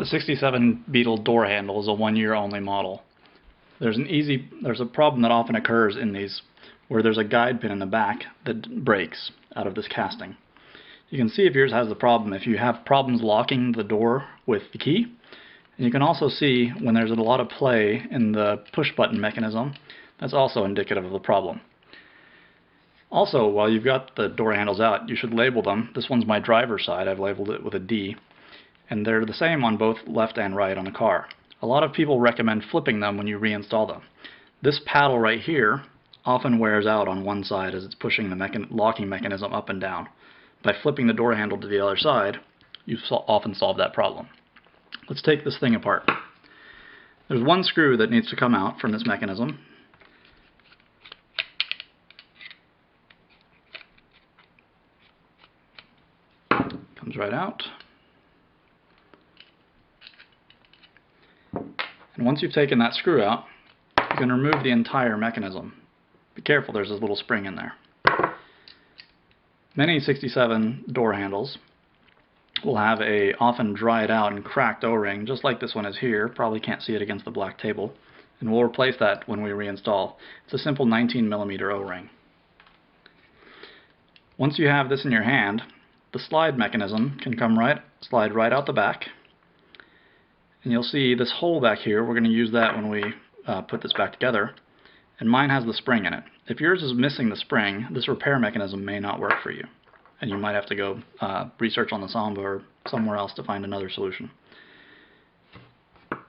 The 67 Beetle door handle is a 1-year only model. There's a problem that often occurs in these where there's a guide pin in the back that breaks out of this casting. You can see if yours has the problem if you have problems locking the door with the key. And you can also see when there's a lot of play in the push button mechanism, that's also indicative of the problem. Also, while you've got the door handles out, you should label them. This one's my driver's side. I've labeled it with a D. And they're the same on both left and right on the car. A lot of people recommend flipping them when you reinstall them. This paddle right here often wears out on one side as it's pushing the locking mechanism up and down. By flipping the door handle to the other side, you often solve that problem. Let's take this thing apart. There's one screw that needs to come out from this mechanism. Comes right out. And once you've taken that screw out, you can remove the entire mechanism. Be careful, there's a little spring in there. Many 67 door handles will have a often dried out and cracked O-ring, just like this one is here. Probably can't see it against the black table. And we'll replace that when we reinstall. It's a simple 19mm O-ring. Once you have this in your hand, the slide mechanism can slide right out the back. And you'll see this hole back here. We're going to use that when we put this back together. And mine has the spring in it. If yours is missing the spring, this repair mechanism may not work for you. And you might have to go research on the Samba or somewhere else to find another solution.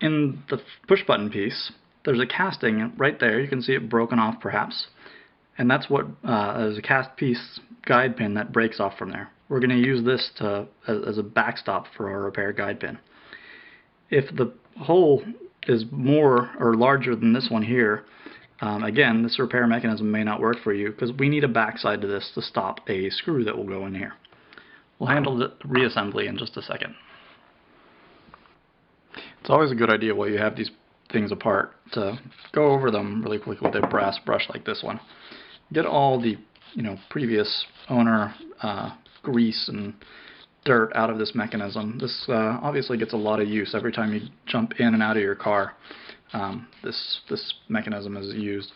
In the push button piece, there's a casting right there. You can see it broken off perhaps. And that's what there's a cast piece guide pin that breaks off from there. We're going to use this as a backstop for our repair guide pin. If the hole is more or larger than this one here, again, this repair mechanism may not work for you because we need a backside to this to stop a screw that will go in here. We'll handle the reassembly in just a second. It's always a good idea while you have these things apart to go over them really quickly with a brass brush like this one. Get all the previous owner grease and dirt out of this mechanism. This obviously gets a lot of use every time you jump in and out of your car. This mechanism is used.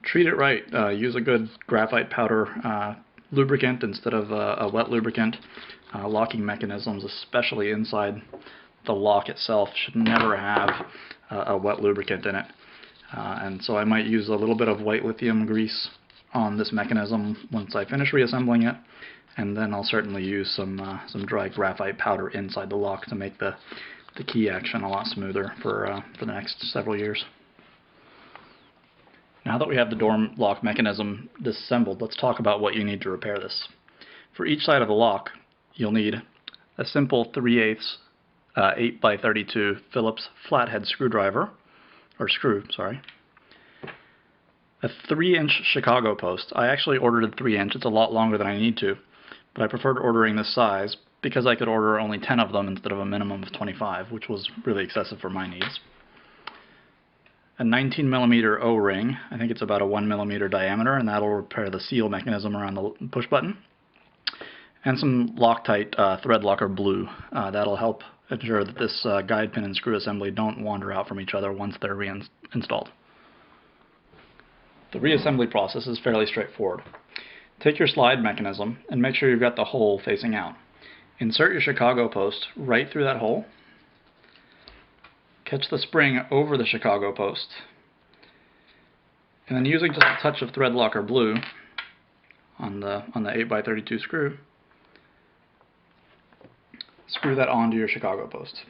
Treat it right. Use a good graphite powder lubricant instead of a wet lubricant. Locking mechanisms, especially inside the lock itself, should never have a wet lubricant in it. And so I might use a little bit of white lithium grease on this mechanism once I finish reassembling it. And then I'll certainly use some dry graphite powder inside the lock to make the key action a lot smoother for the next several years. Now that we have the door lock mechanism disassembled, let's talk about what you need to repair this. For each side of the lock, you'll need a simple 3/8 8x32 Phillips flathead screwdriver, or screw, sorry. A 3-inch Chicago post. I actually ordered a 3-inch. It's a lot longer than I need to, but I preferred ordering this size because I could order only 10 of them instead of a minimum of 25, which was really excessive for my needs. A 19mm O-ring. I think it's about a 1mm diameter, and that'll repair the seal mechanism around the push button. And some Loctite thread locker blue. That'll help ensure that this guide pin and screw assembly don't wander out from each other once they're reinstalled. The reassembly process is fairly straightforward. Take your slide mechanism and make sure you've got the hole facing out. Insert your Chicago post right through that hole. Catch the spring over the Chicago post. And then using just a touch of thread locker blue on the 8x32 screw, screw that onto your Chicago post.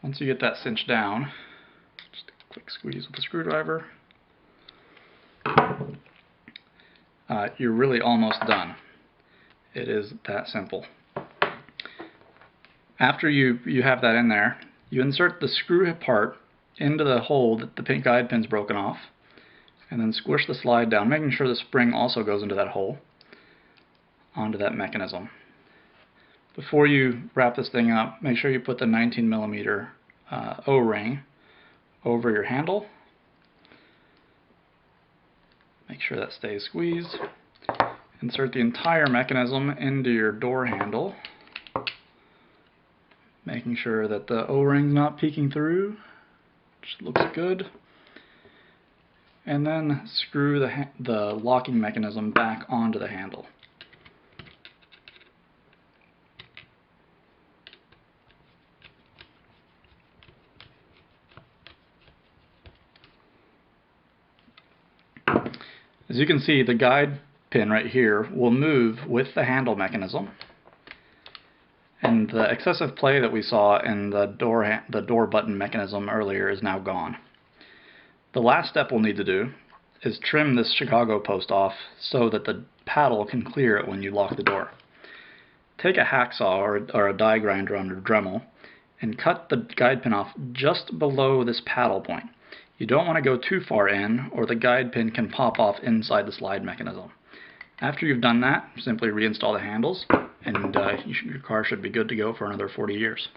Once you get that cinched down, just a quick squeeze with the screwdriver, you're really almost done. It is that simple. After you have that in there, you insert the screw part into the hole that the guide pin's broken off, and then squish the slide down, making sure the spring also goes into that hole, onto that mechanism. Before you wrap this thing up, make sure you put the 19mm O-ring over your handle. Make sure that stays squeezed. Insert the entire mechanism into your door handle, making sure that the O-ring's not peeking through, which looks good. And then screw the locking mechanism back onto the handle. As you can see, the guide pin right here will move with the handle mechanism, and the excessive play that we saw in the door button mechanism earlier is now gone. The last step we'll need to do is trim this Chicago post off so that the paddle can clear it when you lock the door. Take a hacksaw or a die grinder on your Dremel and cut the guide pin off just below this paddle point. You don't want to go too far in, or the guide pin can pop off inside the slide mechanism. After you've done that, simply reinstall the handles, and your car should be good to go for another 40 years.